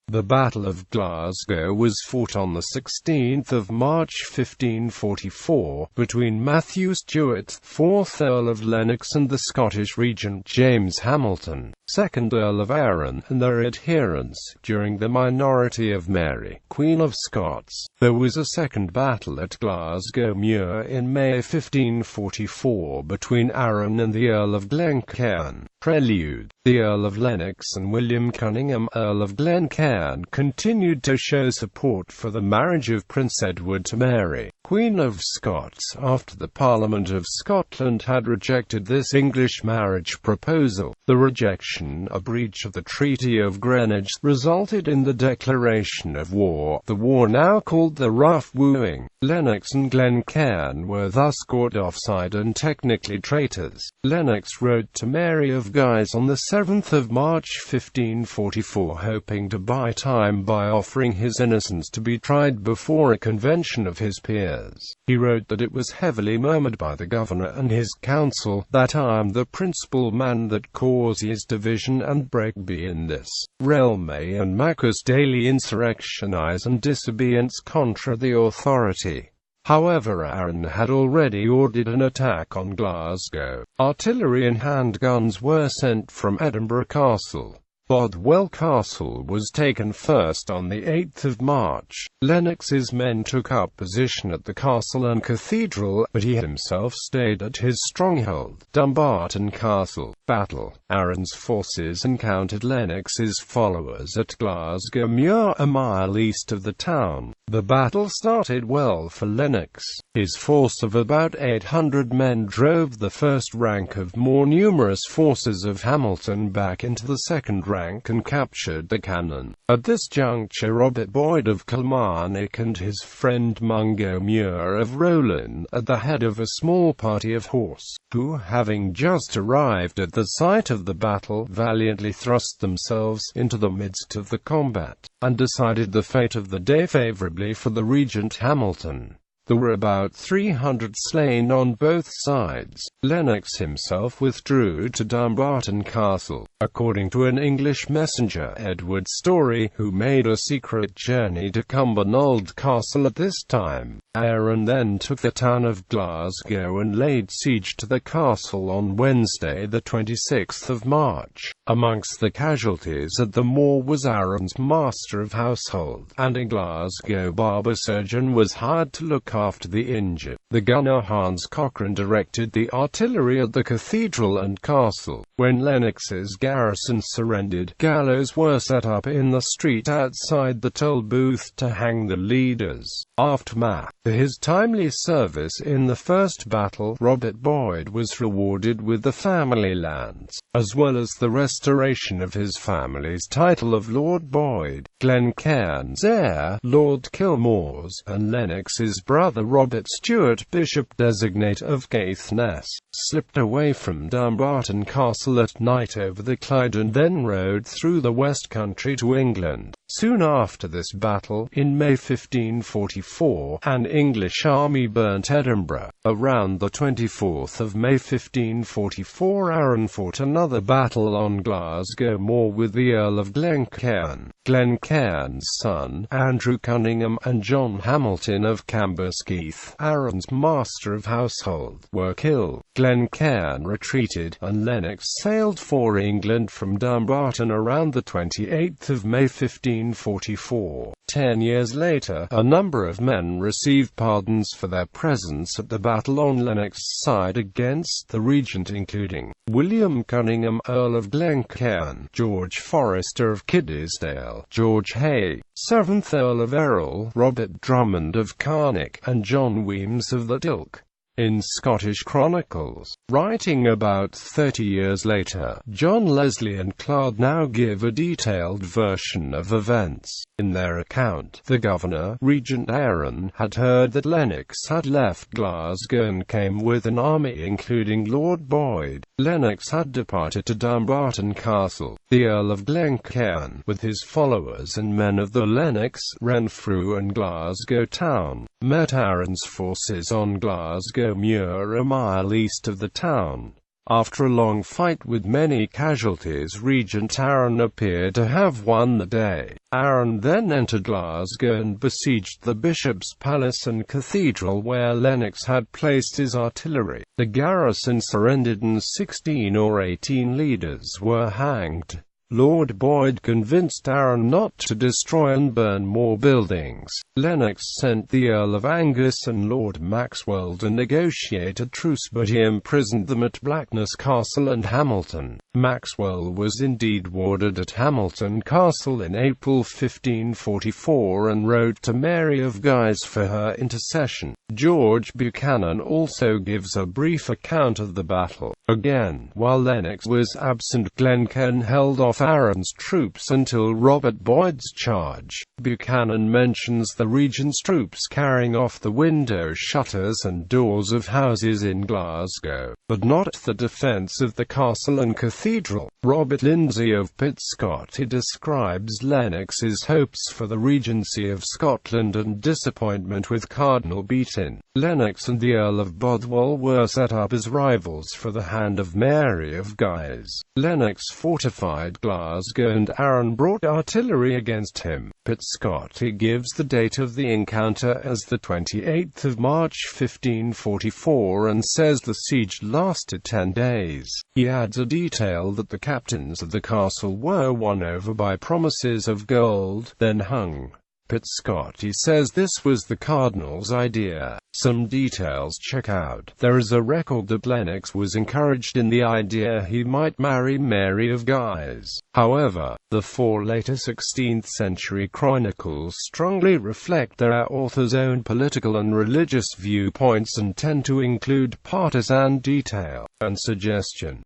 The Battle of Glasgow was fought on 16 March 1544, between Matthew Stewart, 4th Earl of Lennox, and the Scottish Regent James Hamilton, 2nd Earl of Arran, and their adherents, during the minority of Mary, Queen of Scots. There was a second battle at Glasgow Muir in May 1544 between Arran and the Earl of Glencairn. Prelude. The Earl of Lennox and William Cunningham, Earl of Glencairn, continued to show support for the marriage of Prince Edward to Mary, Queen of Scots, after the Parliament of Scotland had rejected this English marriage proposal. The rejection, a breach of the Treaty of Greenwich, resulted in the declaration of war, the war now called the Rough Wooing. Lennox and Glencairn were thus caught offside and technically traitors. Lennox wrote to Mary of Guise on 7 March 1544, hoping to buy time by offering his innocence to be tried before a convention of his peers. He wrote that it was heavily murmured by the governor and his council, that I am the principal man that causes division and break be in this realm, and make us daily insurrectionize and disobedience contra the authority. However, Arran had already ordered an attack on Glasgow. Artillery and handguns were sent from Edinburgh Castle. Bothwell Castle was taken first on 8 March. Lennox's men took up position at the castle and cathedral, but he himself stayed at his stronghold, Dumbarton Castle. Battle. Arran's forces encountered Lennox's followers at Glasgow Muir, a mile east of the town. The battle started well for Lennox. His force of about 800 men drove the first rank of more numerous forces of Hamilton back into the second rank and captured the cannon. At this juncture, Robert Boyd of Kilmarnock and his friend Mungo Muir of Rowland, at the head of a small party of horse, who, having just arrived at the site of the battle, valiantly thrust themselves into the midst of the combat, and decided the fate of the day favourably for the Regent Hamilton. There were about 300 slain on both sides. Lennox himself withdrew to Dumbarton Castle. According to an English messenger, Edward Story, who made a secret journey to Cumbernauld Castle at this time, Arran then took the town of Glasgow and laid siege to the castle on Wednesday, the 26th of March. Amongst the casualties at the moor was Arran's master of household, and a Glasgow barber surgeon was hired to look after the injured. The gunner Hans Cochrane directed the artillery at the cathedral and castle. When Lennox's garrison surrendered, gallows were set up in the street outside the toll booth to hang the leaders. Aftermath. For his timely service in the first battle, Robert Boyd was rewarded with the family lands, as well as the restoration of his family's title of Lord Boyd. Glencairn's heir, Lord Kilmore's, and Lennox's brother Robert Stewart, Bishop Designate of Caithness, slipped away from Dumbarton Castle at night over the Clyde and then rode through the West Country to England. Soon after this battle, in May 1544, an English army burnt Edinburgh. Around the 24th of May 1544, Arran fought another battle on Glasgow Moor with the Earl of Glencairn. Glencairn's son, Andrew Cunningham, and John Hamilton of Camberskeith, Arran's master of household, were killed. Glencairn retreated, and Lennox sailed for England from Dumbarton around the 28th of May 1544. 10 years later, a number of men received pardons for their presence at the battle on Lennox's side against the regent, including William Cunningham, Earl of Glencairn, George Forrester of Kiddesdale, George Hay, 7th Earl of Errol, Robert Drummond of Carnick, and John Weems of the Dilk. In Scottish Chronicles, writing about 30 years later, John Leslie and Claude now give a detailed version of events. In their account, the governor, Regent Arran, had heard that Lennox had left Glasgow and came with an army including Lord Boyd. Lennox had departed to Dumbarton Castle. The Earl of Glencairn, with his followers and men of the Lennox, Renfrew and Glasgow town, met Arran's forces on Glasgow Muir, a mile east of the town. After a long fight with many casualties, Regent Arran appeared to have won the day. Arran then entered Glasgow and besieged the bishop's palace and cathedral where Lennox had placed his artillery. The garrison surrendered and 16 or 18 leaders were hanged. Lord Boyd convinced Arran not to destroy and burn more buildings. Lennox sent the Earl of Angus and Lord Maxwell to negotiate a truce, but he imprisoned them at Blackness Castle and Hamilton. Maxwell was indeed warded at Hamilton Castle in April 1544 and wrote to Mary of Guise for her intercession. George Buchanan also gives a brief account of the battle. Again, while Lennox was absent, Glencairn held off Arran's troops until Robert Boyd's charge. Buchanan mentions the regent's troops carrying off the window shutters and doors of houses in Glasgow, but not the defence of the castle and cathedral. Robert Lindsay of Pittscott describes Lennox's hopes for the regency of Scotland and disappointment with Cardinal Beaton. Lennox and the Earl of Bothwell were set up as rivals for the hand of Mary of Guise. Lennox fortified Glasgow and Arran brought artillery against him. Pittscott gives the date of the encounter as the 28th of March 1544 and says the siege lasted 10 days. He adds a detail that the captains of the castle were won over by promises of gold, then hung. Pittscott says this was the cardinal's idea. Some details check out. There is a record that Lennox was encouraged in the idea he might marry Mary of Guise. However, the 4 later 16th century chronicles strongly reflect their author's own political and religious viewpoints and tend to include partisan detail and suggestion.